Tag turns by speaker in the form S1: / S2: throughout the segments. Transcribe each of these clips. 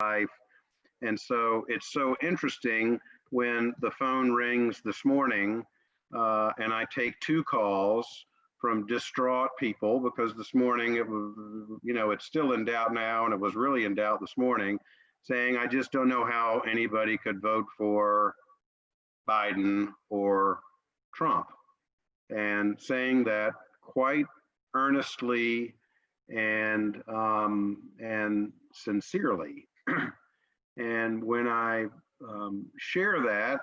S1: life. And so it's so interesting when the phone rings this morning and I take two calls from distraught people because this morning it was, it's still in doubt now and it was really in doubt this morning, saying, I just don't know how anybody could vote for Biden or Trump, and saying that quite earnestly and sincerely. And when I share that,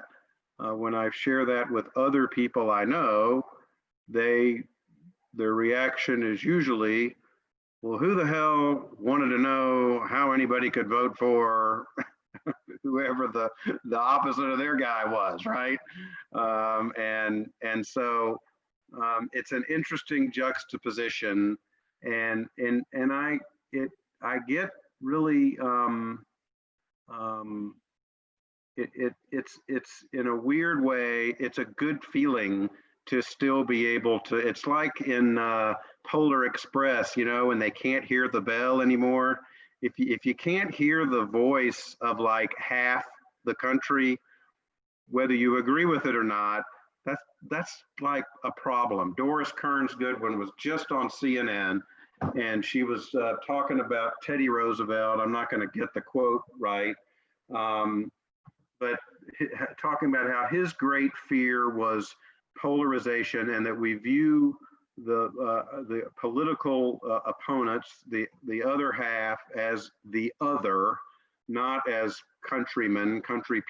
S1: when I share that with other people I know, their reaction is usually, well, who the hell wanted to know how anybody could vote for whoever the opposite of their guy was, right? And so it's an interesting juxtaposition, and I get really it's in a weird way, it's a good feeling to still be able to. It's like in Polar Express, when they can't hear the bell anymore. If you can't hear the voice of like half the country, whether you agree with it or not, that's like a problem. Doris Kearns Goodwin was just on CNN, and she was talking about Teddy Roosevelt. I'm not going to get the quote right, but talking about how his great fear was polarization, and that we view the political opponents, the other half, as the other, not as country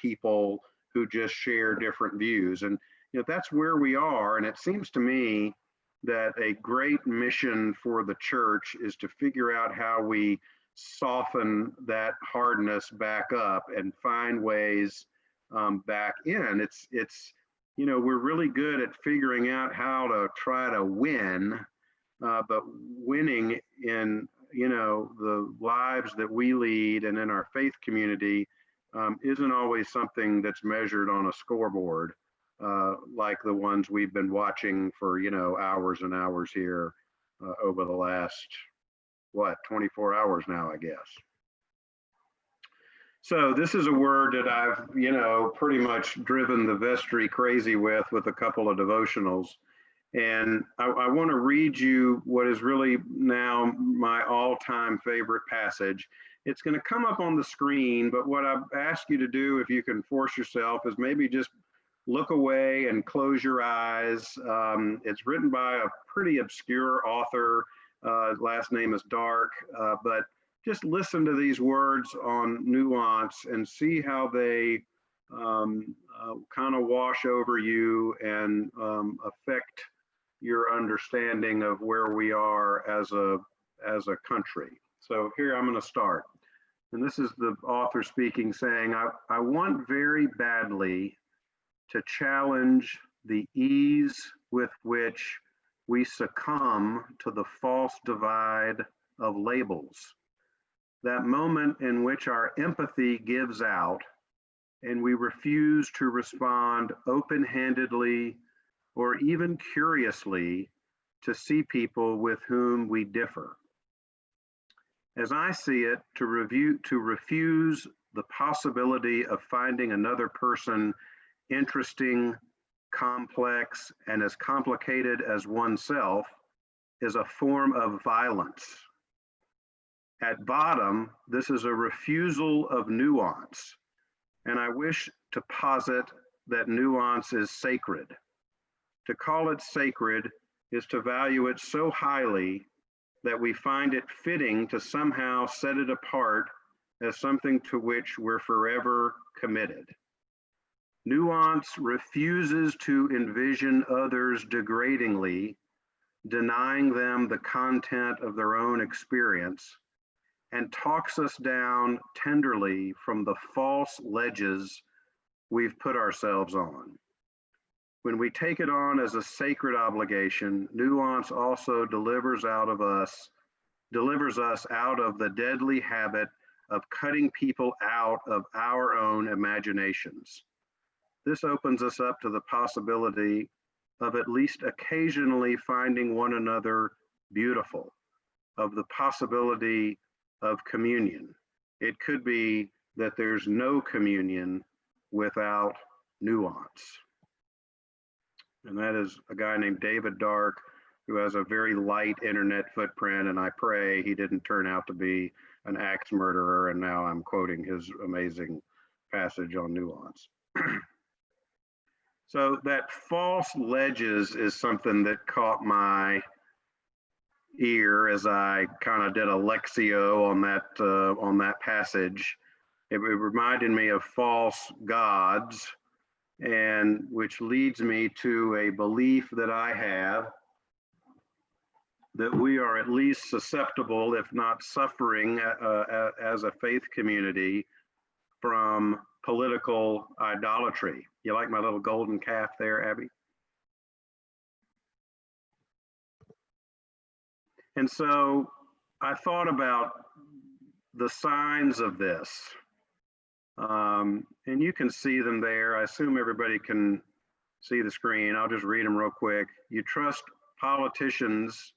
S1: people who just share different views. And that's where we are. And it seems to me that a great mission for the church is to figure out how we soften that hardness back up and find ways back in. It's we're really good at figuring out how to try to win, but winning in the lives that we lead and in our faith community isn't always something that's measured on a scoreboard, like the ones we've been watching for hours and hours here over the last 24 hours now, I guess. So this is a word that I've pretty much driven the vestry crazy with a couple of devotionals. And I want to read you what is really now my all-time favorite passage. It's going to come up on the screen, but what I've asked you to do, if you can force yourself, is maybe just look away and close your eyes. It's written by a pretty obscure author. His last name is Dark, but just listen to these words on nuance and see how they kind of wash over you and affect your understanding of where we are as a country. So here I'm going to start. And this is the author speaking, saying, I want very badly to challenge the ease with which we succumb to the false divide of labels. That moment in which our empathy gives out and we refuse to respond open-handedly or even curiously to see people with whom we differ. As I see it, to refuse the possibility of finding another person interesting, complex, and as complicated as oneself is a form of violence. At bottom, this is a refusal of nuance, and I wish to posit that nuance is sacred. To call it sacred is to value it so highly that we find it fitting to somehow set it apart as something to which we're forever committed. Nuance refuses to envision others degradingly, denying them the content of their own experience, and talks us down tenderly from the false ledges we've put ourselves on. When we take it on as a sacred obligation, nuance also delivers us out of the deadly habit of cutting people out of our own imaginations. This opens us up to the possibility of at least occasionally finding one another beautiful, of the possibility of communion. It could be that there's no communion without nuance. And that is a guy named David Dark, who has a very light internet footprint, and I pray he didn't turn out to be an axe murderer, and now I'm quoting his amazing passage on nuance. So that false ledges is something that caught my ear as I kind of did a Lexio on that passage. It reminded me of false gods, and which leads me to a belief that I have that we are at least susceptible, if not suffering, as a faith community from political idolatry. You like my little golden calf there, Abby? And so I thought about the signs of this. And you can see them there. I assume everybody can see the screen. I'll just read them real quick. You trust politicians,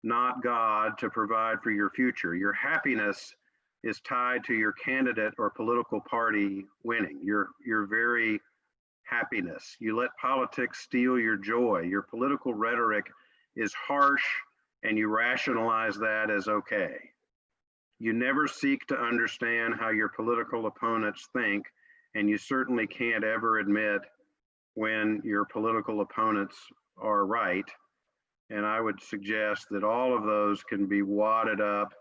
S1: not God, to provide for your future. Your happiness is tied to your candidate or political party winning. Your very happiness. You let politics steal your joy. Your political rhetoric is harsh, and you rationalize that as okay. You never seek to understand how your political opponents think, and you certainly can't ever admit when your political opponents are right. And I would suggest that all of those can be wadded up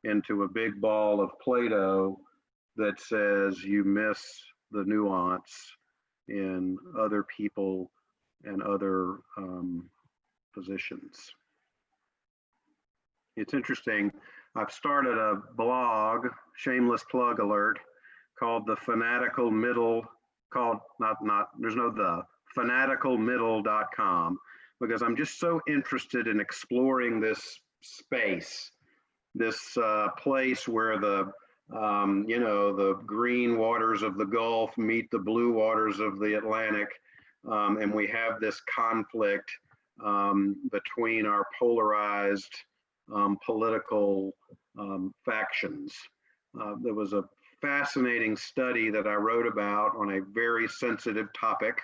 S1: into a big ball of Play-Doh that says you miss the nuance in other people and other positions. It's interesting. I've started a blog, shameless plug alert, called the Fanatical Middle, there's no the, fanaticalmiddle.com, because I'm just so interested in exploring this space, this place where the green waters of the Gulf meet the blue waters of the Atlantic, and we have this conflict between our polarized political factions. There was a fascinating study that I wrote about on a very sensitive topic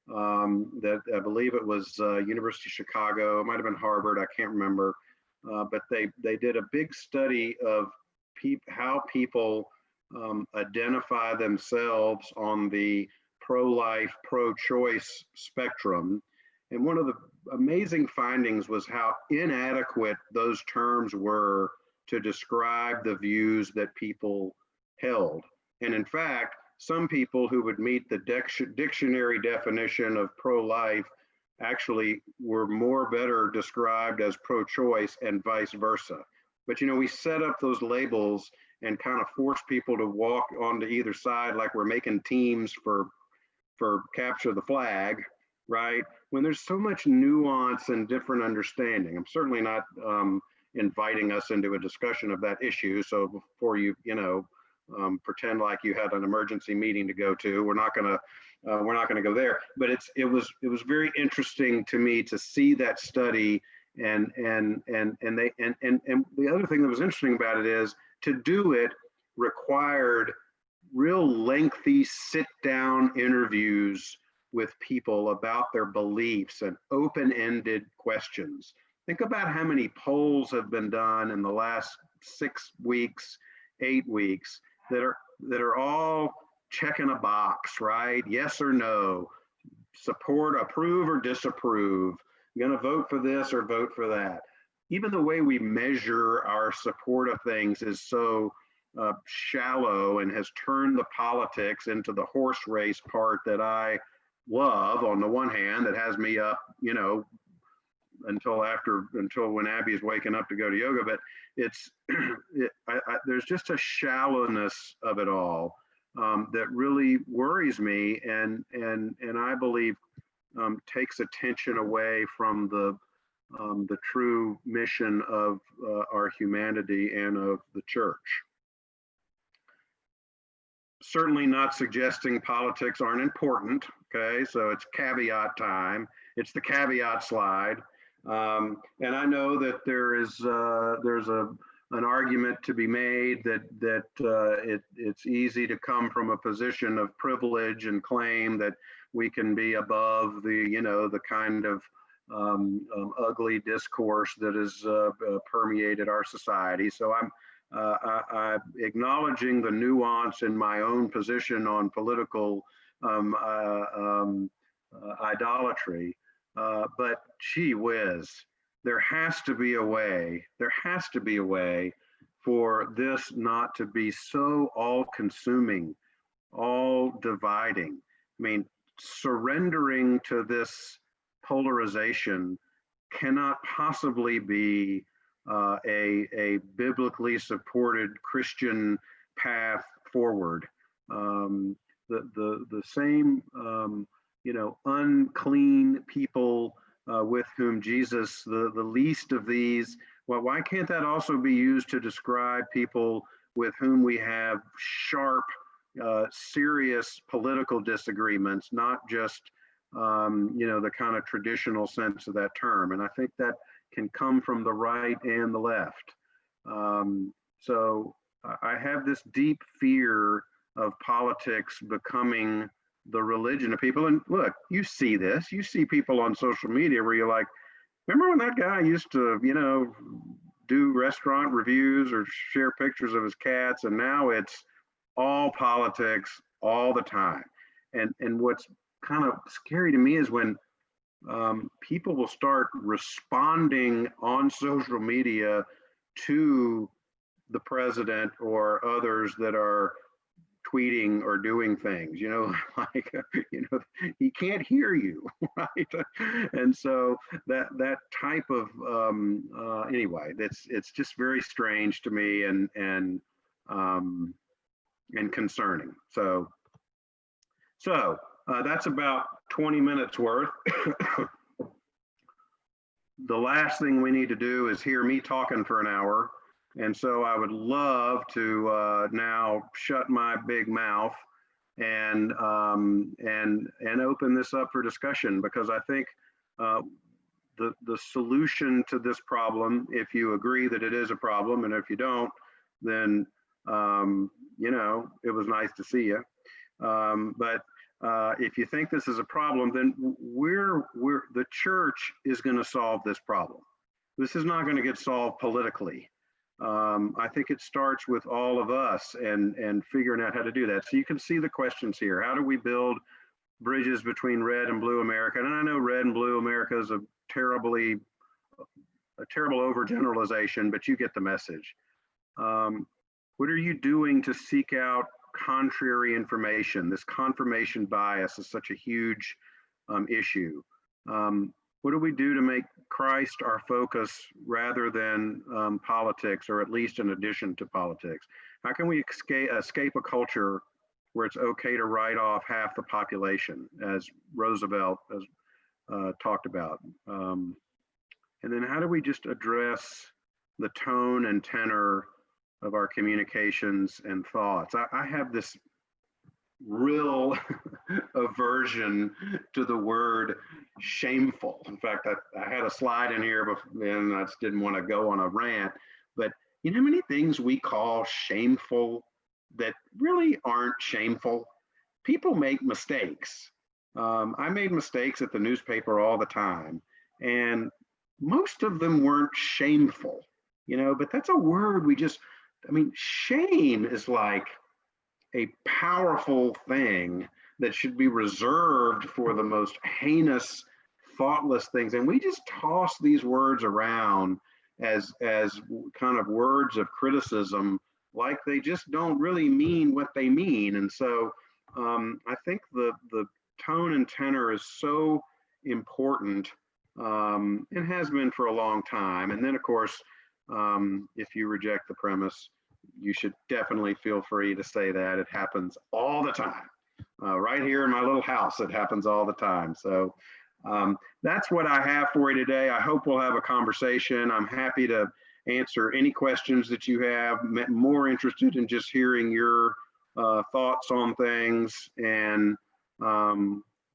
S1: that I believe it was University of Chicago, it might have been Harvard, I can't remember, but they did a big study of how people identify themselves on the pro-life, pro-choice spectrum. And one of the amazing findings was how inadequate those terms were to describe the views that people held. And in fact, some people who would meet the dictionary definition of pro-life actually were better described as pro-choice and vice versa. But we set up those labels and kind of force people to walk onto either side like we're making teams for capture the flag, right? When there's so much nuance and different understanding. I'm certainly not inviting us into a discussion of that issue. So before you pretend like you had an emergency meeting to go to, we're not gonna go there. But it was very interesting to me to see that study, and the other thing that was interesting about it is to do it required real lengthy sit-down interviews with people about their beliefs and open-ended questions. Think about how many polls have been done in the last 6 weeks, 8 weeks that are all checking a box, right? Yes or no, support, approve or disapprove, gonna vote for this or vote for that. Even the way we measure our support of things is so shallow and has turned the politics into the horse race part that I love on the one hand, that has me up, until when Abby's waking up to go to yoga. But there's just a shallowness of it all that really worries me, and I believe takes attention away from the true mission of our humanity and of the church. Certainly not suggesting politics aren't important, okay? So it's caveat time. It's the caveat slide. And I know that there's a an argument to be made that it's easy to come from a position of privilege and claim that we can be above the kind of ugly discourse that has permeated our society. So I'm acknowledging the nuance in my own position on political idolatry, but gee whiz, there has to be a way. There has to be a way for this not to be so all-consuming, all dividing. I mean, surrendering to this polarization cannot possibly be a biblically supported Christian path forward. The same unclean people with whom Jesus, the least of these, well, why can't that also be used to describe people with whom we have sharp, serious political disagreements, not just the kind of traditional sense of that term? And I think that can come from the right and the left. So I have this deep fear of politics becoming the religion of people. And look, you see this, you see people on social media where you're like, remember when that guy used to, do restaurant reviews or share pictures of his cats, and now it's all politics all the time. And what's kind of scary to me is when people will start responding on social media to the president or others that are tweeting or doing things, like, he can't hear you, right? And so that type of, anyway, it's just very strange to me and concerning. So that's about 20 minutes worth. The last thing we need to do is hear me talking for an hour. And so I would love to now shut my big mouth and open this up for discussion, because I think the solution to this problem, if you agree that it is a problem, and if you don't, then it was nice to see you. But if you think this is a problem, then the church is going to solve this problem. This is not going to get solved politically. I think it starts with all of us and figuring out how to do that. So you can see the questions here. How do we build bridges between red and blue America? And I know red and blue America is a terrible overgeneralization, but you get the message. What are you doing to seek out contrary information? This confirmation bias is such a huge issue. What do we do to make Christ our focus rather than politics, or at least in addition to politics? How can we escape a culture where it's okay to write off half the population, as Roosevelt has talked about? And then how do we just address the tone and tenor of our communications and thoughts? I have this real aversion to the word shameful. In fact, I had a slide in here and I just didn't want to go on a rant, but you know how many things we call shameful that really aren't shameful? People make mistakes. I made mistakes at the newspaper all the time, and most of them weren't shameful, but that's a word shame is like a powerful thing that should be reserved for the most heinous, thoughtless things. And we just toss these words around as kind of words of criticism, like they just don't really mean what they mean. And so I think the tone and tenor is so important, and has been for a long time. And then, of course, if you reject the premise, you should definitely feel free to say that. It happens all the time. Right here in my little house, it happens all the time. So that's what I have for you today. I hope we'll have a conversation. I'm happy to answer any questions that you have. More interested in just hearing your thoughts on things. And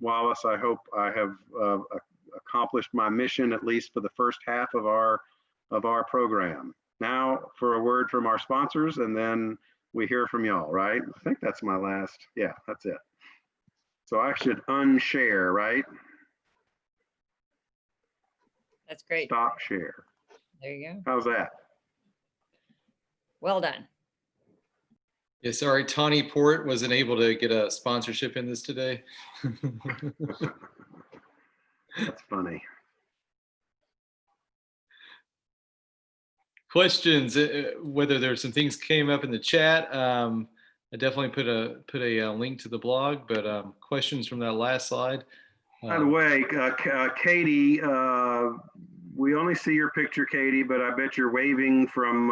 S1: Wallace, I hope I have accomplished my mission, at least for the first half of our program. Now for a word from our sponsors, and then we hear from y'all, right? I think that's my last. Yeah, that's it. So I should unshare, right?
S2: That's great.
S1: Stop share.
S2: There you go.
S1: How's that?
S2: Well done.
S3: Yeah, sorry, Tawny Port wasn't able to get a sponsorship in this today.
S1: That's funny.
S3: Questions, whether there's some things came up in the chat. I definitely put a link to the blog, but questions from that last slide.
S1: By the way, Katie, we only see your picture, Katie, but I bet you're waving from